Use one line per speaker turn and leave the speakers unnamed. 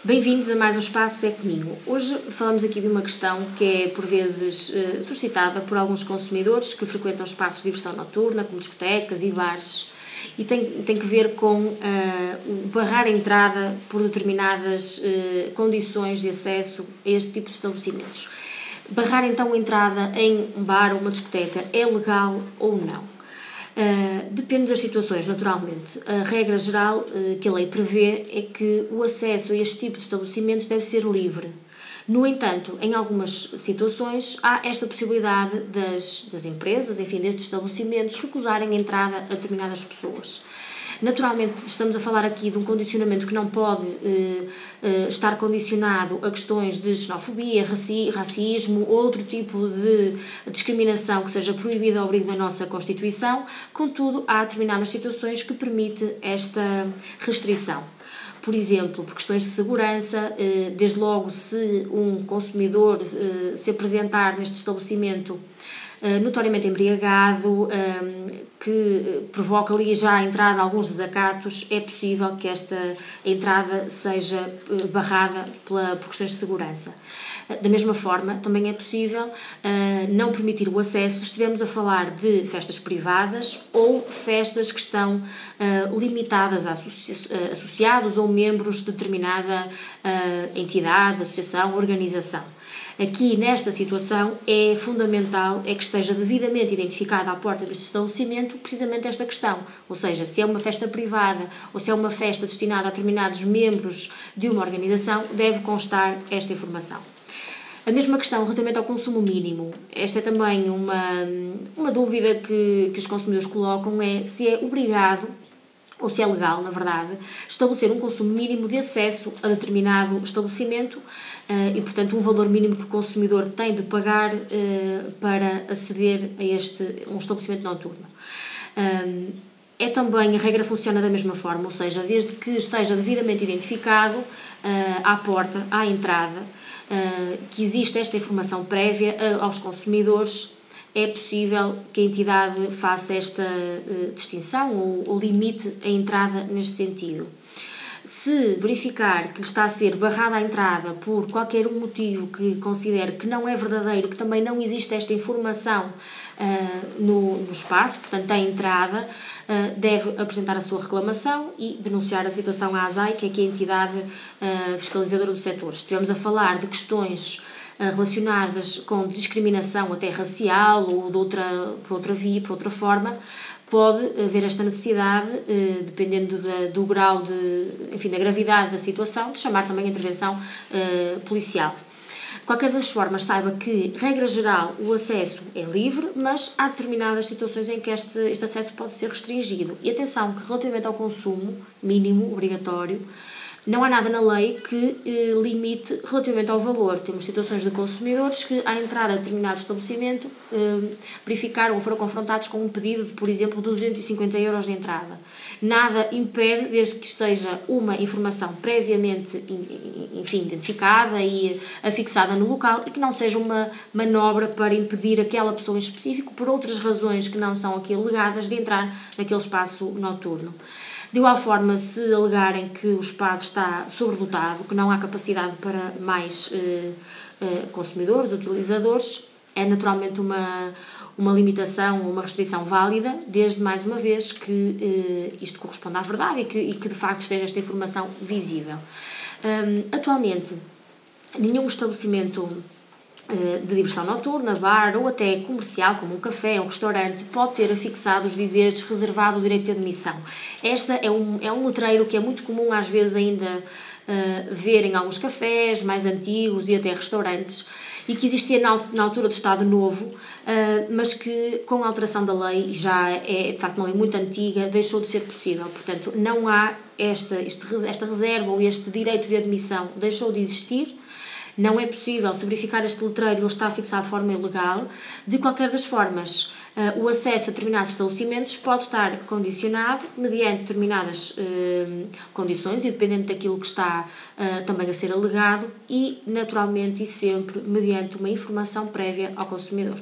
Bem-vindos a mais um Espaço É Comigo. Hoje falamos aqui de uma questão que é, por vezes, suscitada por alguns consumidores que frequentam espaços de diversão noturna, como discotecas e bares, e tem que ver com o barrar a entrada por determinadas condições de acesso a este tipo de estabelecimentos. Barrar então a entrada em um bar ou uma discoteca é legal ou não? Depende das situações, naturalmente. A regra geral que a lei prevê é que o acesso a este tipo de estabelecimentos deve ser livre. No entanto, em algumas situações, há esta possibilidade das empresas, enfim, destes estabelecimentos, recusarem a entrada a determinadas pessoas. Naturalmente, estamos a falar aqui de um condicionamento que não pode estar condicionado a questões de xenofobia, racismo, outro tipo de discriminação que seja proibida ao abrigo da nossa Constituição. Contudo, há determinadas situações que permite esta restrição. Por exemplo, por questões de segurança, desde logo se um consumidor se apresentar neste estabelecimento notoriamente embriagado, que provoca ali já a entrada de alguns desacatos, é possível que esta entrada seja barrada por questões de segurança. Da mesma forma, também é possível não permitir o acesso se estivermos a falar de festas privadas ou festas que estão limitadas a associados ou membros de determinada entidade, associação, organização. Aqui, nesta situação, é fundamental que esteja devidamente identificada à porta deste estabelecimento precisamente esta questão, ou seja, se é uma festa privada ou se é uma festa destinada a determinados membros de uma organização, deve constar esta informação. A mesma questão relativamente ao consumo mínimo. Esta é também uma dúvida que os consumidores colocam, é se é obrigado ou se é legal, na verdade, estabelecer um consumo mínimo de acesso a determinado estabelecimento e, portanto, um valor mínimo que o consumidor tem de pagar para aceder a um estabelecimento noturno. É também, a regra funciona da mesma forma, ou seja, desde que esteja devidamente identificado à porta, à entrada, que existe esta informação prévia aos consumidores, é possível que a entidade faça esta distinção ou limite a entrada neste sentido. Se verificar que lhe está a ser barrada a entrada por qualquer motivo que considere que não é verdadeiro, que também não existe esta informação no espaço, portanto, a entrada, deve apresentar a sua reclamação e denunciar a situação à ASAI, que é a entidade fiscalizadora do setor. Se estivermos a falar de questões relacionadas com discriminação até racial ou por outra via, por outra forma, pode haver esta necessidade, dependendo do grau da gravidade da situação, de chamar também a intervenção policial. De qualquer das formas, saiba que, regra geral, o acesso é livre, mas há determinadas situações em que este acesso pode ser restringido. E atenção, que relativamente ao consumo mínimo obrigatório, não há nada na lei que limite relativamente ao valor. Temos situações de consumidores que, à entrada a determinado estabelecimento, verificaram ou foram confrontados com um pedido de, por exemplo, 250 euros de entrada. Nada impede, desde que esteja uma informação previamente identificada e afixada no local, e que não seja uma manobra para impedir aquela pessoa em específico, por outras razões que não são aqui alegadas, de entrar naquele espaço noturno. De igual forma, se alegarem que o espaço está sobredotado, que não há capacidade para mais consumidores, utilizadores, é naturalmente uma limitação, uma restrição válida, desde, mais uma vez, que isto corresponda à verdade e que de facto esteja esta informação visível. Atualmente, nenhum estabelecimento de diversão noturna, bar ou até comercial, como um café, um restaurante, pode ter afixado os dizeres reservado o direito de admissão. Esta é um letreiro que é muito comum às vezes ainda ver em alguns cafés mais antigos e até restaurantes, e que existia na altura do Estado Novo, mas que com a alteração da lei, já é de facto uma lei muito antiga, deixou de ser possível. Portanto, não há esta reserva ou este direito de admissão, deixou de existir. Não é possível, se verificar este letreiro, ele está fixado de forma ilegal. De qualquer das formas, o acesso a determinados estabelecimentos pode estar condicionado mediante determinadas condições e dependendo daquilo que está também a ser alegado e, naturalmente, e sempre mediante uma informação prévia ao consumidor.